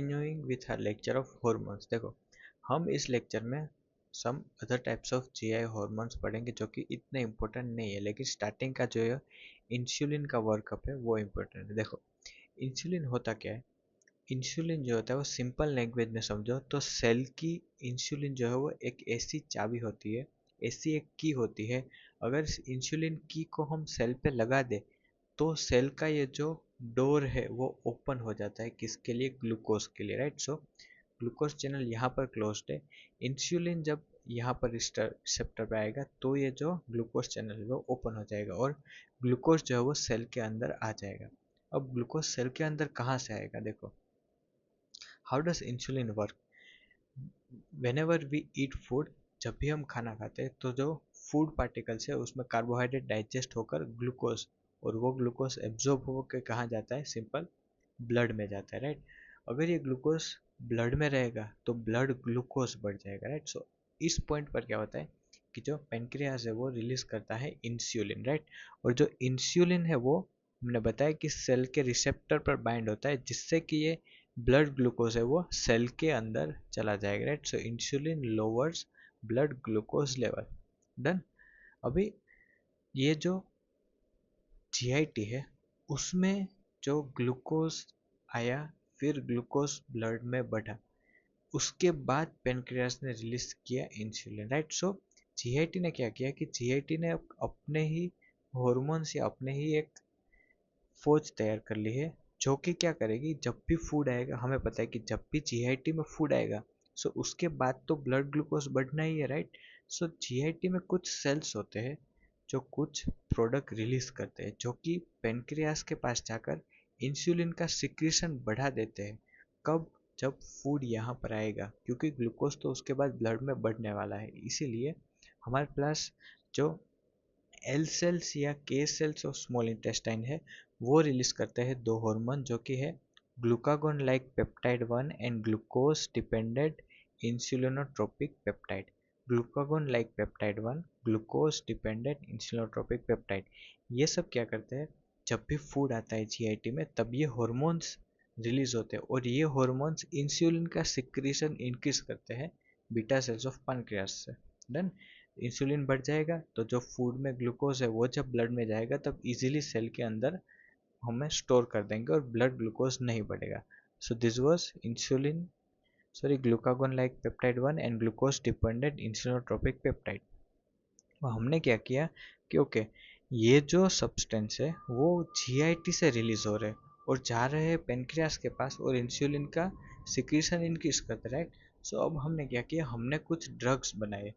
Continuing with our lecture of hormones। देखो, हम इस लेक्चर में some other types of GI hormones पढ़ेंगे जो कि इतने इम्पोर्टेंट नहीं है, लेकिन स्टार्टिंग का जो है इंसुलिन का वर्कअप है वो इम्पोर्टेंट है। देखो, इंसुलिन होता क्या है? इंसुलिन जो होता है वो सिंपल लैंग्वेज में समझो तो सेल की इंसुलिन जो है वो एक ऐसी चाबी होती है, ऐसी एक की होती है। अगर इस इंसुलिन की को हम सेल पे लगा दे तो सेल का ये जो डोर है वो ओपन हो जाता है, किसके लिए? ग्लूकोज के लिए, राइट। सो ग्लूकोज चैनल यहाँ पर क्लोज्ड है। इंसुलिन जब यहाँ पर रिसेप्टर पे आएगा तो ये जो ग्लूकोज चैनल है वो ओपन हो जाएगा और ग्लूकोज जो है वो सेल के अंदर आ जाएगा। अब ग्लूकोज सेल के अंदर कहाँ से आएगा? देखो, how does insulin work? Whenever we eat food, जब भी हम खाना खाते हैं तो जो फूड पार्टिकल्स है उसमें कार्बोहाइड्रेट डाइजेस्ट होकर ग्लूकोज, और वो ग्लूकोज एब्जॉर्ब होकर कहाँ जाता है? सिंपल ब्लड में जाता है, राइट। अगर ये ग्लूकोज ब्लड में रहेगा तो ब्लड ग्लूकोज बढ़ जाएगा, राइट। सो इस पॉइंट पर क्या होता है कि जो पेनक्रियास है वो रिलीज करता है इंसुलिन, राइट। और जो इंसुलिन है वो हमने बताया कि सेल के रिसेप्टर पर बाइंड होता है, जिससे कि ये ब्लड ग्लूकोज है वो सेल के अंदर चला जाएगा, right. So insulin lowers blood glucose level. Done. अभी ये जो जीआईटी है उसमें जो ग्लूकोज आया, फिर ग्लूकोज ब्लड में बढ़ा, उसके बाद पेनक्रियास ने रिलीज किया इंसुलिन, राइट। सो जीआईटी ने क्या किया कि जीआईटी ने अपने ही हॉर्मोन्स या अपने ही एक फौज तैयार कर ली है, जो कि क्या करेगी, जब भी फूड आएगा, हमें पता है कि जब भी जीआईटी में फूड आएगा सो उसके बाद तो ब्लड ग्लूकोज बढ़ना ही है, राइट। सो जीआईटी में कुछ सेल्स होते हैं जो कुछ प्रोडक्ट रिलीज करते हैं, जो कि पेनक्रियास के पास जाकर इंसुलिन का सिक्रीशन बढ़ा देते हैं। कब? जब फूड यहाँ पर आएगा, क्योंकि ग्लूकोज तो उसके बाद ब्लड में बढ़ने वाला है। इसीलिए हमारे पास जो एल सेल्स या के सेल्स ऑफ स्मॉल इंटेस्टाइन है वो रिलीज करते हैं दो हार्मोन, जो कि है glucagon like peptide 1 and glucose dependent insulinotropic peptide. Glucagon like peptide 1, glucose dependent insulinotropic peptide. ये सब क्या करते हैं? जब भी फूड आता है जीआईटी में तब ये हॉर्मोन्स रिलीज होते हैं और ये हॉर्मोन्स इंसुलिन का सिक्रीशन इंक्रीज करते हैं बीटा सेल्स ऑफ पैनक्रियास से। डन। इंसुलिन बढ़ जाएगा तो जो फूड में ग्लूकोज है वो जब ब्लड में जाएगा तब इजीली सेल के अंदर हमें स्टोर कर देंगे और ब्लड ग्लूकोज नहीं बढ़ेगा। So this was insulin, sorry, glucagon like peptide 1 and glucose dependent insulinotropic peptide. तो हमने क्या किया कि ओके, ये जो सब्सटेंस है वो जीआईटी से रिलीज हो रहे हैं और जा रहे हैं पेनक्रियास के पास और इंसुलिन का सिक्रीशन इंक्रीज करते, राइट। सो अब हमने क्या किया, हमने कुछ ड्रग्स बनाए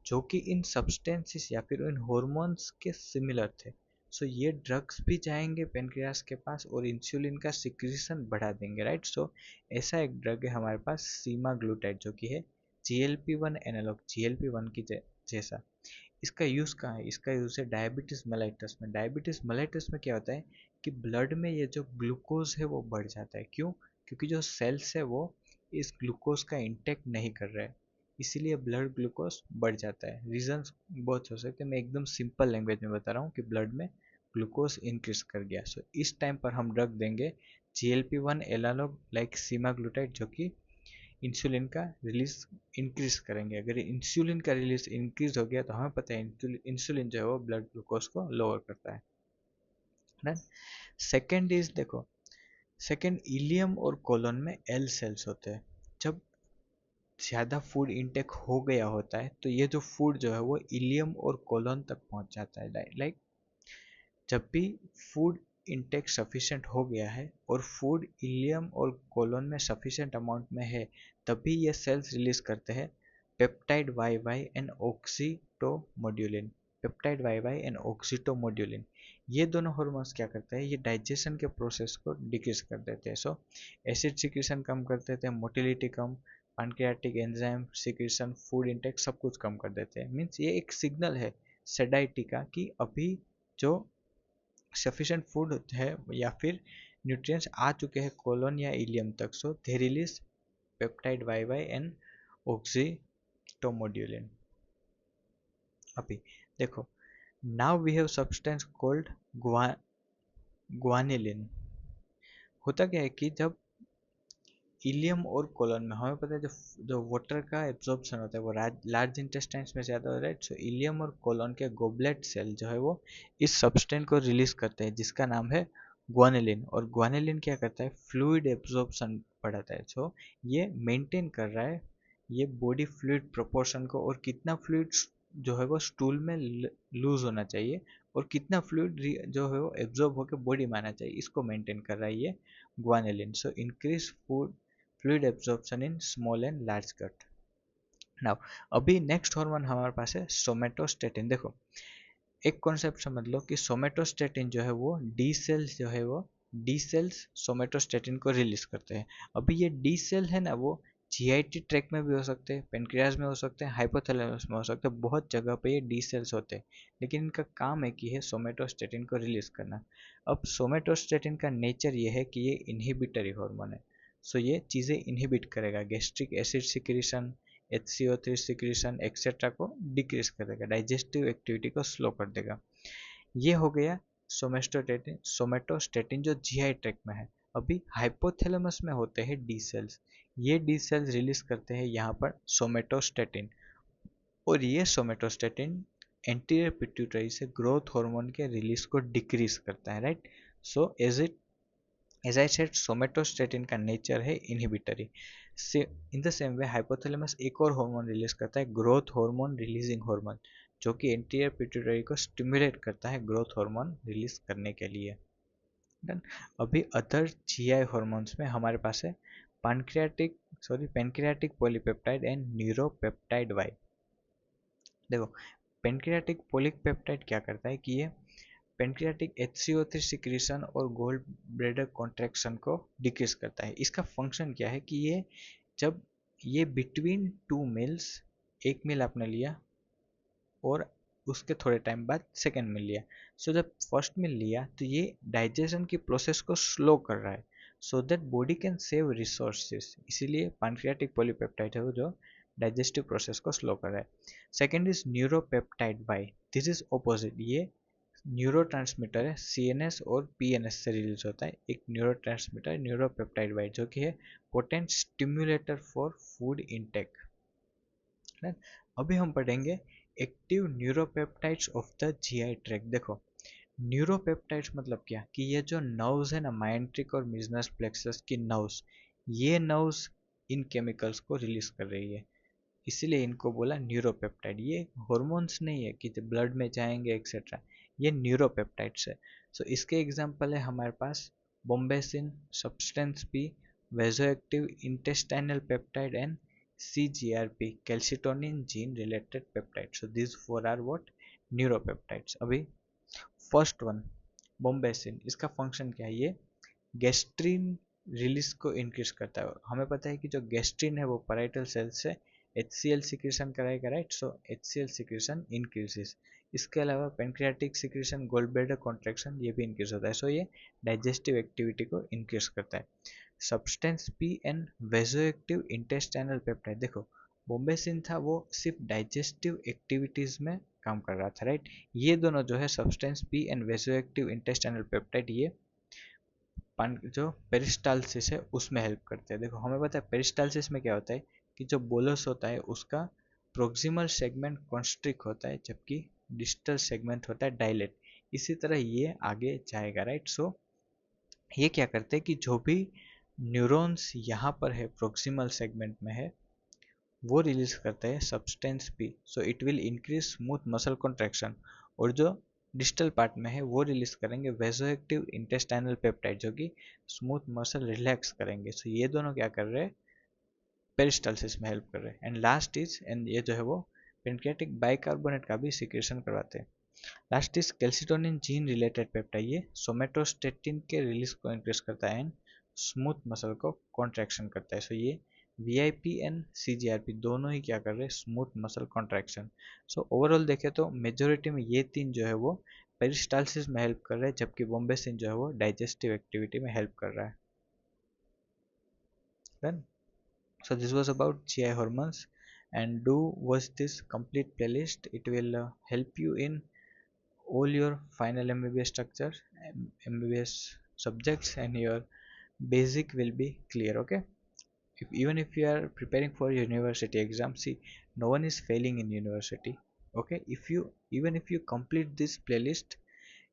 जो कि इन सब्सटेंसेस या फिर इन हॉर्मोन्स के सिमिलर थे। सो ये ड्रग्स भी जाएंगे पेनक्रियास के पास और इंसुलिन का सिक्रीशन बढ़ा देंगे, राइट। सो ऐसा एक ड्रग है हमारे पास सीमाग्लूटाइड, जो कि है जीएलपी 1 एनालॉग, जीएलपी 1 की जैसा। इसका यूज़ कहाँ है? इसका यूज़ है डायबिटीज़ मेलाइटस में। डायबिटीज़ मेलाइटस में क्या होता है कि ब्लड में ये जो ग्लूकोज है वो बढ़ जाता है। क्यों? क्योंकि जो सेल्स है वो इस ग्लूकोज का इंटेक नहीं कर रहा है, इसीलिए ब्लड ग्लूकोज बढ़ जाता है। रीजंस बहुत हो सकते हैं, मैं एकदम सिंपल लैंग्वेज में बता रहा हूँ कि ब्लड में ग्लूकोज इंक्रीज कर गया। सो इस टाइम पर हम ड्रग देंगे जीएलपी 1 एनालॉग लाइक सीमाग्लूटाइड, जो कि इंसुलिन का रिलीज इंक्रीज करेंगे। अगर इंसुलिन का रिलीज इंक्रीज हो गया तो हमें पता है इंसुलिन जो है वो ब्लड ग्लूकोज को लोअर करता है ना। सेकेंड इज, देखो, सेकेंड, इलियम और कोलन में एल सेल्स होते हैं। जब ज़्यादा फूड इंटेक हो गया होता है तो ये जो फूड जो है वो इलियम और कोलन तक पहुंच जाता है। लाइक जब भी फूड इंटेक सफिशिएंट हो गया है और फूड इलियम और कोलन में सफिशिएंट अमाउंट में है, तभी ये सेल्स रिलीज करते हैं peptide Y Y and oxyntomodulin. Peptide Y Y and oxyntomodulin, ये दोनों हार्मोन्स क्या करते हैं? ये डाइजेशन के प्रोसेस को डिक्रीज कर देते हैं। सो एसिड सिक्रीशन कम कर देते हैं, मोटिलिटी कम, pancreatic enzyme secretion, food intake सब कुछ कम कर देते हैं। मीन्स ये एक सिग्नल है सेडाइटी का कि अभी जो सफिशिएंट फूड है या फिर न्यूट्रिएंट्स आ चुके हैं कोलन या इलियम तक। So they release peptide Y Y and oxyntomodulin. अभी देखो, now we have substance called guanylin. होता क्या है कि जब इलियम और कोलन में हमें पता है जो जो वाटर का एब्जॉर्प्शन होता है वो लार्ज इंटेस्टाइन्स में ज़्यादा होता है, राइट। सो इलियम और कोलन के गोबलेट सेल जो है वो इस सब्सटेंस को रिलीज करते हैं जिसका नाम है ग्वानिलिन। और ग्वानिलिन क्या करता है, फ्लूइड एब्जॉर्प्शन बढ़ाता है। सो ये मेंटेन कर रहा है ये बॉडी फ्लूइड प्रोपोर्शन को, और कितना फ्लूइड जो है वो स्टूल में लूज होना चाहिए और कितना फ्लूइड जो है वो एब्जॉर्ब होकर बॉडी में आना चाहिए, इसको मेंटेन कर रहा है ये guanylin. So increase food fluid absorption in small and large gut. Now अभी नेक्स्ट हार्मोन हमारे पास है सोमेटोस्टेटिन। देखो एक कॉन्सेप्ट समझ लो कि सोमेटोस्टेटिन जो है वो डी सेल्स जो है वो डी सेल्स सोमेटोस्टेटिन को रिलीज करते हैं। अभी ये डी सेल है ना वो जीआईटी ट्रैक में भी हो सकते हैं, पेनक्रियाज में हो सकते हैं, हाइपोथैलेमस में हो सकते हैं, बहुत जगह पे ये डी सेल्स होते हैं, लेकिन इनका काम है कि है सोमेटोस्टेटिन को रिलीज करना। अब सोमेटोस्टेटिन का नेचर ये है कि ये इनहिबिटरी हार्मोन है। सो ये चीज़ें इनहिबिट करेगा, gastric acid secretion, HCO3 secretion etcetera को डिक्रीज कर देगा, डाइजेस्टिव एक्टिविटी को स्लो कर देगा। ये हो गया सोमेटोस्टेटिन। सोमेटोस्टेटिन जो जीआई ट्रैक में है। अभी हाइपोथैलेमस में होते हैं डी सेल्स, ये डी सेल्स रिलीज करते हैं यहाँ पर सोमेटोस्टेटिन, और ये सोमेटोस्टेटिन एंटीरियर पिट्यूटरी से ग्रोथ हार्मोन के रिलीज को डिक्रीज करता है, right. So as I said somatostatin का नेचर है inhibitory. So in the same way hypothalamus एक और हार्मोन रिलीज करता है, ग्रोथ हार्मोन रिलीजिंग हार्मोन, जो कि एंटीरियर पिट्यूटरी को स्टिमुलेट करता है ग्रोथ हार्मोन रिलीज करने के लिए। डन। अभी अदर जीआई हार्मोन्स में हमारे पास है pancreatic polypeptide and neuropeptide Y. देखो पेनक्रियाटिक पॉलीपेप्टाइड क्या करता है कि ये पेनक्रियाटिक HCO3 सिक्रीशन और गोल्ड ब्लेडर कॉन्ट्रैक्शन को डिक्रीज करता है। इसका फंक्शन क्या है कि ये जब ये बिटवीन टू मील्स, एक मील आपने लिया और उसके थोड़े टाइम बाद सेकेंड मील लिया, सो जब फर्स्ट मील लिया तो ये डाइजेशन की प्रोसेस को स्लो कर रहा है so that body can save resources, इसीलिए पैनक्रियाटिक पॉलीपेप्टाइड है वो जो डाइजेस्टिव प्रोसेस को स्लो कर रहा है। Second is neuropeptide Y, this is opposite, ये न्यूरोट्रांसमीटर है, CNS और PNS से रिलीज होता है एक न्यूरोट्रांसमीटर न्यूरोपेप्टाइड वाई, जो कि है potent stimulator for food intake. अभी हम पढ़ेंगे active neuropeptides of the GI tract. देखो न्यूरोपेप्टाइड्स मतलब क्या कि ये जो नर्व्स है ना, माइंट्रिक और मिजनस प्लेक्सस की नर्व्स, ये नर्व्स इन केमिकल्स को रिलीज कर रही है, इसीलिए इनको बोला न्यूरोपेप्टाइड। ये हॉर्मोन्स नहीं है कि ब्लड में जाएंगे एक्सेट्रा, ये न्यूरोपेप्टाइड्स है। सो इसके एग्जांपल है हमारे पास bombesin, substance P, vasoactive intestinal peptide and CGRP, calcitonin gene related peptide. So this four are what, neuropeptides. अभी फर्स्ट वन बोम्बेसिन, इसका फंक्शन क्या है, ये गैस्ट्रिन रिलीज को इंक्रीज करता है। हमें पता है कि जो गैस्ट्रिन है वो पैराइटल सेल से HCl सिक्रीशन कराएगा, राइट। सो HCl सिक्रीशन इंक्रीजेस। इसके अलावा pancreatic secretion, gall bladder contraction, ये भी इंक्रीज होता है। सो ये डाइजेस्टिव एक्टिविटी को इंक्रीज करता है। Substance P and vasoactive intestinal peptide, देखो बोम्बेसिन था वो सिर्फ डाइजेस्टिव एक्टिविटीज में काम कर रहा था, राइट। ये दोनों जो है substance P and vasoactive intestinal peptide, ये जो पेरिस्टालसिस है उसमें हेल्प करते हैं। देखो हमें पता है पेरिस्टालसिस में क्या होता है कि जो बोलस होता है उसका प्रोक्सिमल सेगमेंट कॉन्स्ट्रिक्ट होता है, जबकि डिस्टल सेगमेंट होता है डायलेट। इसी तरह ये आगे जाएगा, राइट। सो ये क्या करते हैं कि जो भी न्यूरॉन्स यहाँ पर है प्रोक्सिमल सेगमेंट में है वो रिलीज करते हैं substance P, so it will increase smooth muscle contraction. और जो डिस्टल पार्ट में है वो रिलीज करेंगे वेजोएक्टिव इंटेस्टाइनल पेप्टाइड, जो कि स्मूथ मसल रिलैक्स करेंगे। सो ये दोनों क्या कर रहे हैं, पेरिस्टालसिस में हेल्प कर रहे हैं। एंड लास्ट इज, एंड ये जो है वो पेनक्रियाटिक बाइकार्बोनेट का भी सिक्रेशन करवाते हैं। Last is calcitonin gene related peptide, ये सोमेटोस्टेटिन के रिलीज को इंक्रीज करता है एंड स्मूथ मसल को कॉन्ट्रैक्शन करता है। सो ये VIP एंड CGRP दोनों ही क्या कर रहे हैं, smooth muscle contraction. So overall देखें तो मेजोरिटी में ये तीन जो है वो पेरिस्टालसिस में हेल्प कर रहे हैं, जबकि बोम्बेसिन जो है वो डाइजेस्टिव एक्टिविटी में हेल्प कर रहा है। Done? So this was about GI hormones, and do watch this complete playlist. It will help you in all your final MBBS structure, MBBS subjects, and your basic will be clear. Okay, even if you are preparing for university exam, see, no one is failing in university. Okay, if you, even if you complete this playlist,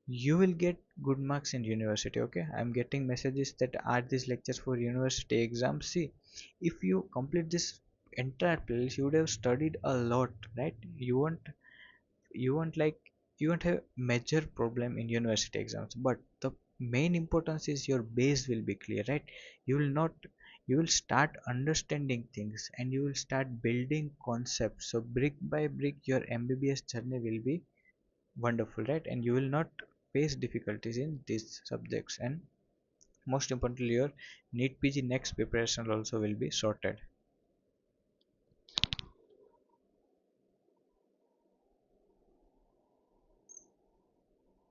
you will get good marks in university. Okay, I'm getting messages that are these lectures for university exams. See, if you complete this entire playlist, you would have studied a lot, right? You won't like, you won't have major problem in university exams. But the main importance is your base will be clear, right? You will not, you will start understanding things and you will start building concepts. So brick by brick your mbbs journey will be wonderful, right? And you will not face difficulties in these subjects. And most importantly, your NEET PG next preparation also will be sorted.